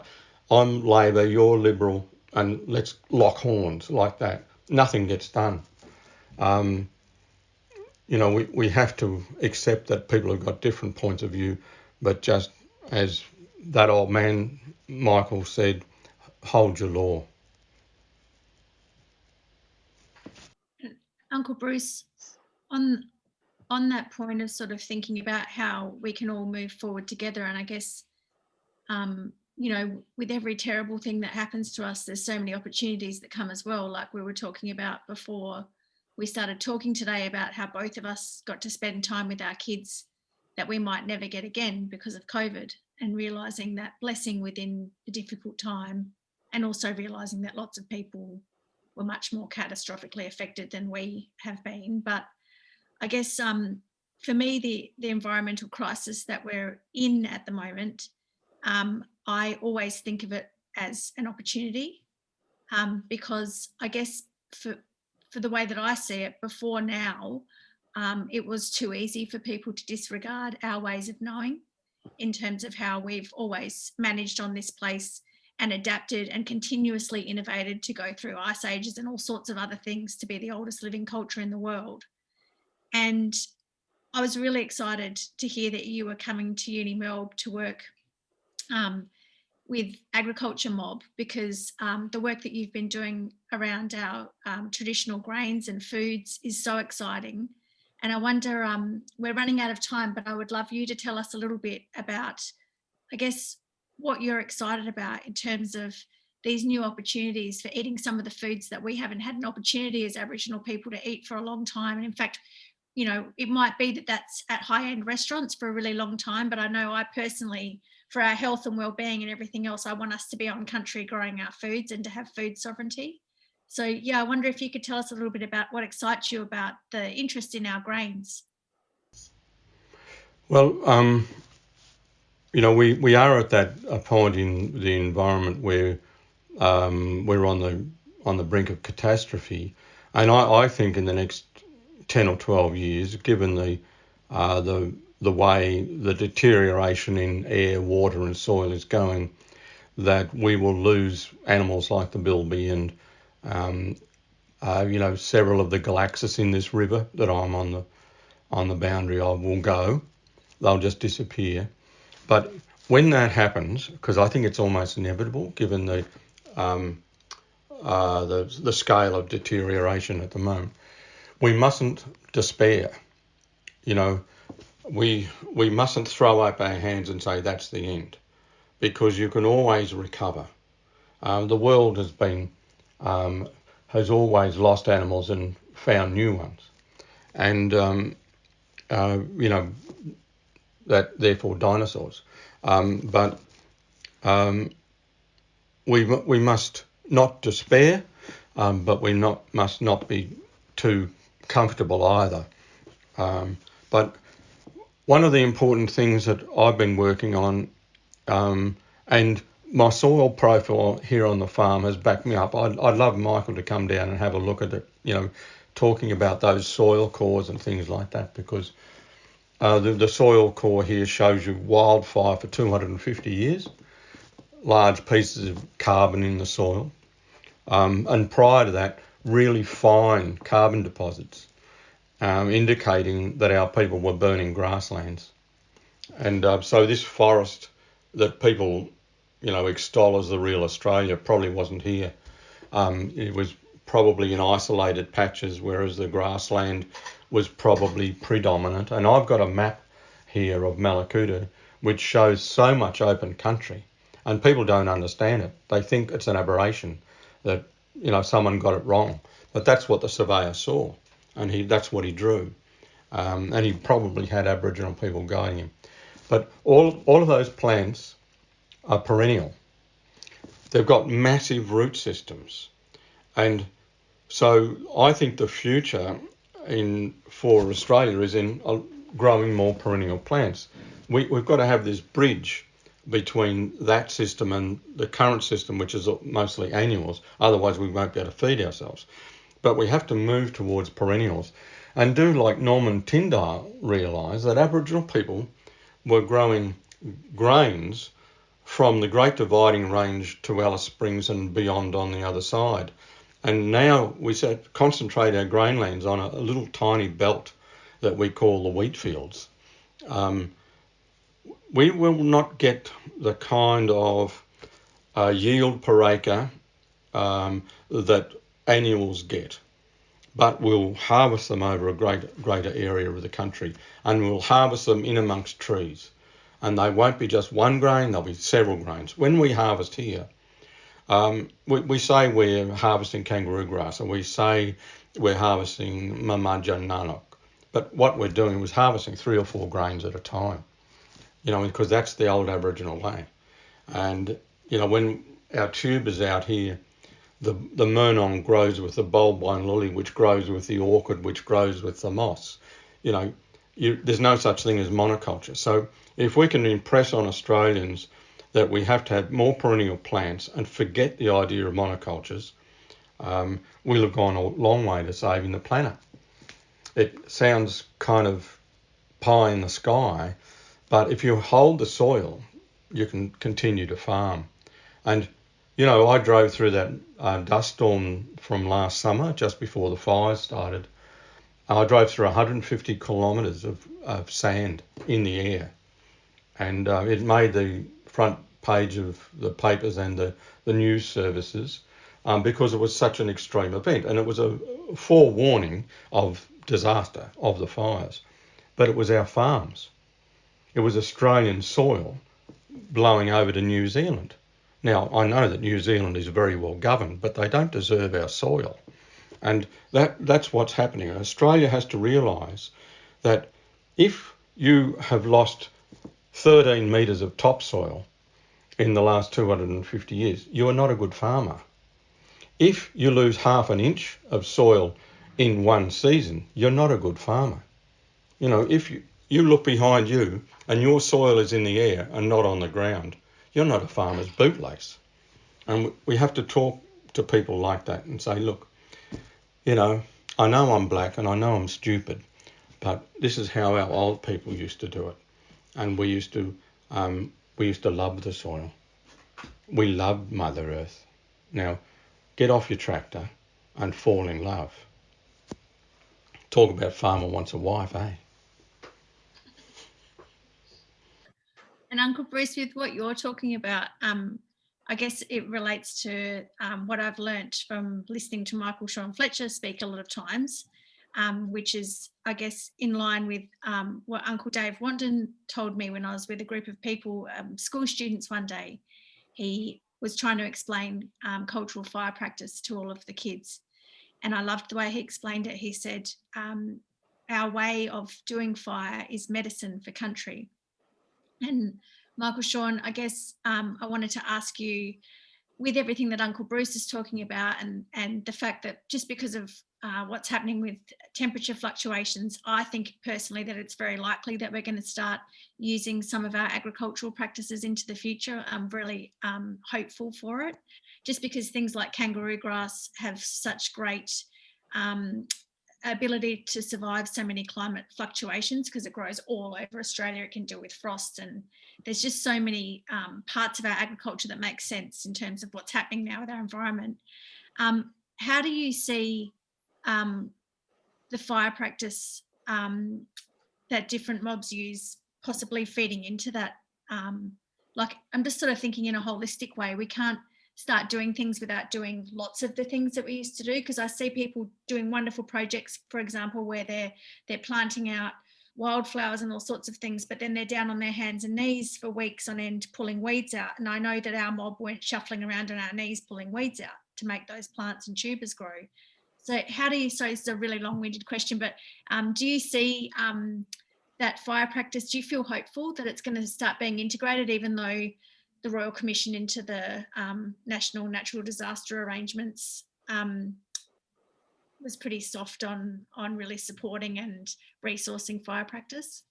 Speaker 2: I'm Labor, you're Liberal, and let's lock horns like that. Nothing gets done. We have to accept that people have got different points of view, but just as that old man Michael said, hold your law.
Speaker 1: Uncle Bruce, on that point of sort of thinking about how we can all move forward together, and I guess, with every terrible thing that happens to us, there's so many opportunities that come as well, like we were talking about before we started talking today about how both of us got to spend time with our kids that we might never get again because of COVID, and realising that blessing within a difficult time, and also realising that lots of people were much more catastrophically affected than we have been. But I guess for me, the environmental crisis that we're in at the moment, I always think of it as an opportunity, because I guess for the way that I see it, before now, it was too easy for people to disregard our ways of knowing, in terms of how we've always managed on this place and adapted and continuously innovated to go through ice ages and all sorts of other things to be the oldest living culture in the world. And I was really excited to hear that you were coming to Uni Melb to work with Agriculture Mob, because the work that you've been doing around our traditional grains and foods is so exciting. And I wonder, we're running out of time, but I would love you to tell us a little bit about, I guess, what you're excited about in terms of these new opportunities for eating some of the foods that we haven't had an opportunity as Aboriginal people to eat for a long time. And in fact, it might be that that's at high-end restaurants for a really long time, but I know I personally, for our health and well-being and everything else, I want us to be on country growing our foods and to have food sovereignty. So yeah, I wonder if you could tell us a little bit about what excites you about the interest in our grains.
Speaker 2: Well, we are at that point in the environment where we're on the brink of catastrophe, and I think in the next 10 or 12 years, given the way the deterioration in air, water, and soil is going, that we will lose animals like the bilby and several of the galaxis in this river that I'm on the boundary of will go. They'll just disappear. But when that happens, because I think it's almost inevitable, given the the scale of deterioration at the moment. We mustn't despair. You know, we mustn't throw up our hands and say that's the end, because you can always recover. The world has always lost animals and found new ones, and you know, that therefore dinosaurs. But we must not despair, but we must not be too comfortable either. But one of the important things that I've been working on, and my soil profile here on the farm has backed me up. I'd love Michael to come down and have a look at it, you know, talking about those soil cores and things like that, because the soil core here shows you wildfire for 250 years, large pieces of carbon in the soil, and prior to that, really fine carbon deposits, indicating that our people were burning grasslands. And so this forest that people, you know, extol as the real Australia probably wasn't here. It was probably in isolated patches, whereas the grassland was probably predominant. And I've got a map here of Mallacoota which shows so much open country, and people don't understand it. They think it's an aberration, that, you know, someone got it wrong. But that's what the surveyor saw, and that's what he drew. And he probably had Aboriginal people guiding him. But all of those plants are perennial. They've got massive root systems. And so I think the future for Australia is in growing more perennial plants. We've got to have this bridge between that system and the current system, which is mostly annuals. Otherwise, we won't be able to feed ourselves. But we have to move towards perennials and do like Norman Tyndale realised, that Aboriginal people were growing grains from the Great Dividing Range to Alice Springs and beyond on the other side. And now we concentrate our grainlands on a little tiny belt that we call the wheat fields. We will not get the kind of yield per acre that annuals get, but we'll harvest them over a greater area of the country, and we'll harvest them in amongst trees. And they won't be just one grain, there'll be several grains. When we harvest here, we say we're harvesting kangaroo grass, and we say we're harvesting mamaja nanok, but what we're doing is harvesting 3 or 4 grains at a time, you know, because that's the old Aboriginal way. And, you know, when our tubers out here, the murnong grows with the bulbine lily, which grows with the orchid, which grows with the moss. You know, there's no such thing as monoculture. So if we can impress on Australians that we have to have more perennial plants and forget the idea of monocultures, we'll have gone a long way to saving the planet. It sounds kind of pie in the sky, but if you hold the soil, you can continue to farm. And, you know, I drove through that dust storm from last summer, just before the fires started. I drove through 150 kilometres of sand in the air, and it made the front page of the papers and the news services because it was such an extreme event, and it was a forewarning of disaster of the fires. But it was our farms. It was Australian soil blowing over to New Zealand. Now, I know that New Zealand is very well governed, but they don't deserve our soil. And that's what's happening. Australia has to realise that if you have lost 13 metres of topsoil in the last 250 years, you are not a good farmer. If you lose half an inch of soil in one season, you're not a good farmer. You know, if you look behind you and your soil is in the air and not on the ground, you're not a farmer's bootlace. And we have to talk to people like that and say, look, you know, I know I'm black and I know I'm stupid, but this is how our old people used to do it. And we used to love the soil. We loved Mother Earth. Now, get off your tractor and fall in love. Talk about farmer wants a wife, eh?
Speaker 1: And Uncle Bruce, with what you're talking about, I guess it relates to what I've learnt from listening to Michael-Shawn Fletcher speak a lot of times, which is, I guess, in line with what Uncle Dave Wandon told me when I was with a group of people, school students one day. He was trying to explain cultural fire practice to all of the kids. And I loved the way he explained it. He said, our way of doing fire is medicine for country. And Michael-Shawn, I guess I wanted to ask you, with everything that Uncle Bruce is talking about and the fact that just because of what's happening with temperature fluctuations, I think personally that it's very likely that we're going to start using some of our agricultural practices into the future. I'm really hopeful for it, just because things like kangaroo grass have such great ability to survive so many climate fluctuations because it grows all over Australia. It can deal with frost, and there's just so many parts of our agriculture that make sense in terms of what's happening now with our environment. How do you see the fire practice that different mobs use possibly feeding into that? Like, I'm just sort of thinking in a holistic way. We can't start doing things without doing lots of the things that we used to do, because I see people doing wonderful projects, for example, where they're planting out wildflowers and all sorts of things, but then they're down on their hands and knees for weeks on end pulling weeds out. And I know that our mob weren't shuffling around on our knees pulling weeds out to make those plants and tubers grow. So how do you, so it's a really long-winded question, but do you see that fire practice, do you feel hopeful that it's going to start being integrated, even though the Royal Commission into the National Natural Disaster Arrangements was pretty soft on really supporting and resourcing fire practice?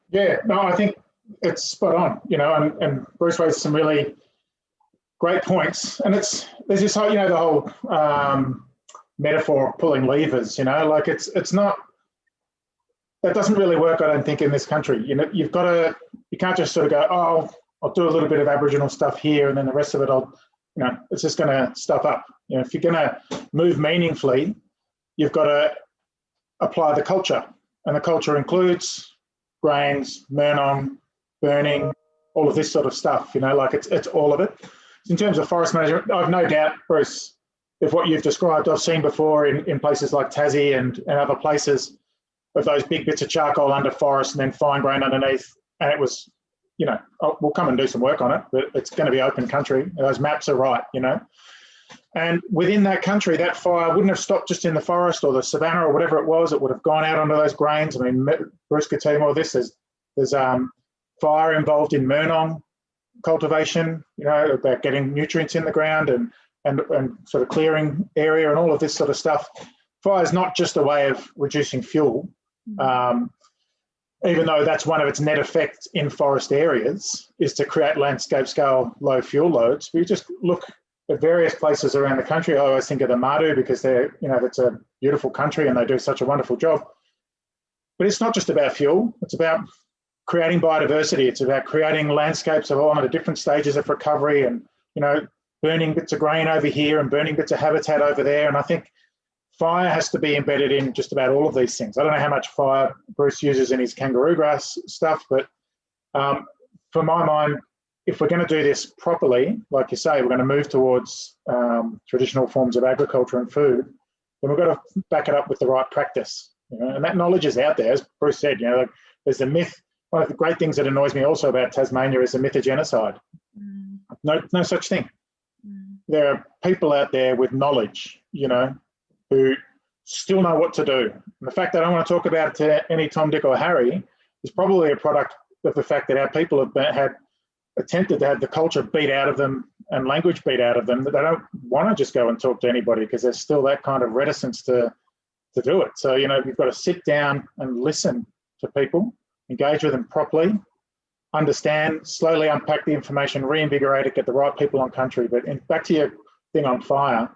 Speaker 3: Yeah, no, I think it's spot on, you know, and Bruce raised some really great points. And there's this whole, you know, the whole metaphor of pulling levers, you know, like it's not, that doesn't really work, I don't think, in this country. You know, you can't just sort of go, oh, I'll do a little bit of Aboriginal stuff here and then the rest of it, you know, it's just going to stuff up. You know, if you're going to move meaningfully, you've got to apply the culture. And the culture includes grains, murnong, burning, all of this sort of stuff, you know, like it's all of it. In terms of forest management, I've no doubt, Bruce, if what you've described, I've seen before in places like Tassie and other places with those big bits of charcoal under forest and then fine grain underneath. And it was, you know, we'll come and do some work on it, but it's going to be open country. Those maps are right, you know. And within that country, that fire wouldn't have stopped just in the forest or the savannah or whatever it was. It would have gone out onto those grains. I mean, Bruce could tell you more of this. There's fire involved in murnong cultivation, you know, about getting nutrients in the ground and sort of clearing area and all of this sort of stuff. Fire is not just a way of reducing fuel. Even though that's one of its net effects in forest areas, is to create landscape scale low fuel loads. We just look at various places around the country. I always think of the Madu because they're, you know, that's a beautiful country and they do such a wonderful job. But it's not just about fuel. It's about creating biodiversity. It's about creating landscapes of all the different stages of recovery and, you know, burning bits of grain over here and burning bits of habitat over there. And I think fire has to be embedded in just about all of these things. I don't know how much fire Bruce uses in his kangaroo grass stuff, but for my mind, if we're going to do this properly, like you say, we're going to move towards traditional forms of agriculture and food, then we've got to back it up with the right practice. You know? And that knowledge is out there, as Bruce said. You know, like, there's the myth. One of the great things that annoys me also about Tasmania is the myth of genocide. No such thing. There are people out there with knowledge, you know, who still know what to do. And the fact that I don't want to talk about it to any Tom, Dick or Harry is probably a product of the fact that our people have attempted to have the culture beat out of them and language beat out of them, that they don't want to just go and talk to anybody because there's still that kind of reticence to do it. So, you know, you've got to sit down and listen to people, engage with them properly, understand, slowly unpack the information, reinvigorate it, get the right people on country. But back to your thing on fire,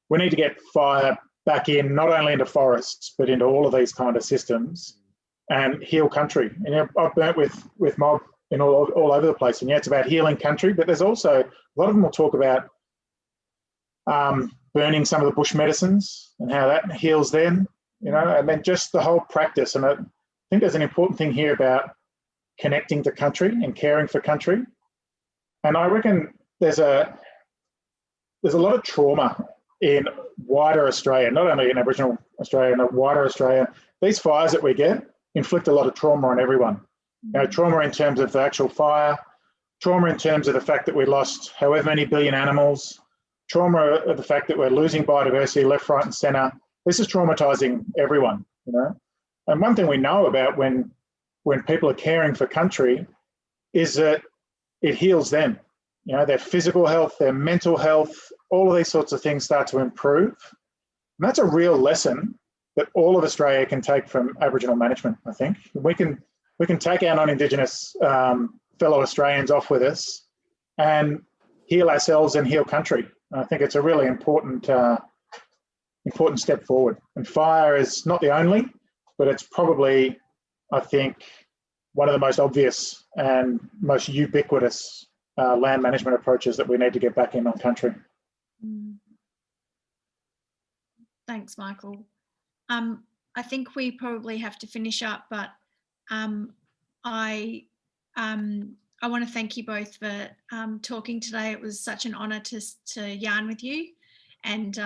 Speaker 3: we need to get fire back in, not only into forests, but into all of these kind of systems and heal country. And, you know, I've burnt with mob in all over the place. And yeah, it's about healing country, but there's also, a lot of them will talk about burning some of the bush medicines and how that heals them, you know, and then just the whole practice. And I think there's an important thing here about connecting to country and caring for country. And I reckon there's a lot of trauma in wider Australia, not only in Aboriginal Australia, in wider Australia. These fires that we get inflict a lot of trauma on everyone. You know, trauma in terms of the actual fire, trauma in terms of the fact that we lost however many billion animals, trauma of the fact that we're losing biodiversity left, right, and centre. This is traumatising everyone, you know. And one thing we know about when people are caring for country is that it heals them. You know, their physical health, their mental health, all of these sorts of things start to improve. And that's a real lesson that all of Australia can take from Aboriginal management, I think. We can take our non-Indigenous fellow Australians off with us and heal ourselves and heal country. And I think it's a really important step forward. And fire is not the only, but it's probably, I think, one of the most obvious and most ubiquitous land management approaches that we need to get back in on country.
Speaker 1: Thanks, Michael. I think we probably have to finish up, but I want to thank you both for talking today. It was such an honour to yarn with you, and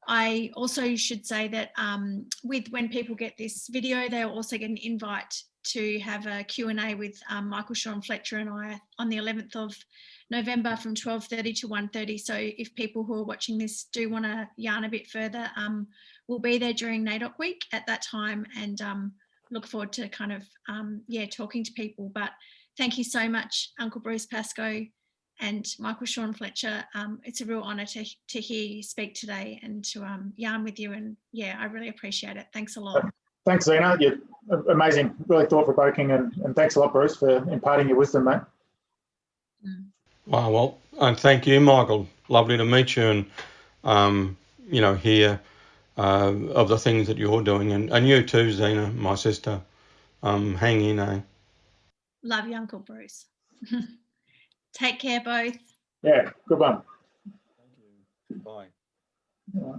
Speaker 1: I also should say that when people get this video, they'll also get an invite to have a Q&A with Michael-Shawn, Fletcher and I on the 11th of November from 12:30 to 1:30. So if people who are watching this do want to yarn a bit further, we'll be there during NAIDOC week at that time, and look forward to kind of, talking to people. But thank you so much, Uncle Bruce Pascoe and Michael-Shawn, Fletcher. It's a real honour to hear you speak today and to yarn with you. And I really appreciate it. Thanks a lot.
Speaker 3: Thanks, Zena. You're amazing, really thought-provoking, and thanks a lot, Bruce, for imparting your wisdom, mate.
Speaker 2: Wow, well, and thank you, Michael. Lovely to meet you and, hear of the things that you're doing. And you too, Zena, my sister. Hang in, eh?
Speaker 1: Love you, Uncle Bruce. Take care, both.
Speaker 3: Yeah, good one.
Speaker 2: Thank you. Bye.
Speaker 3: Yeah.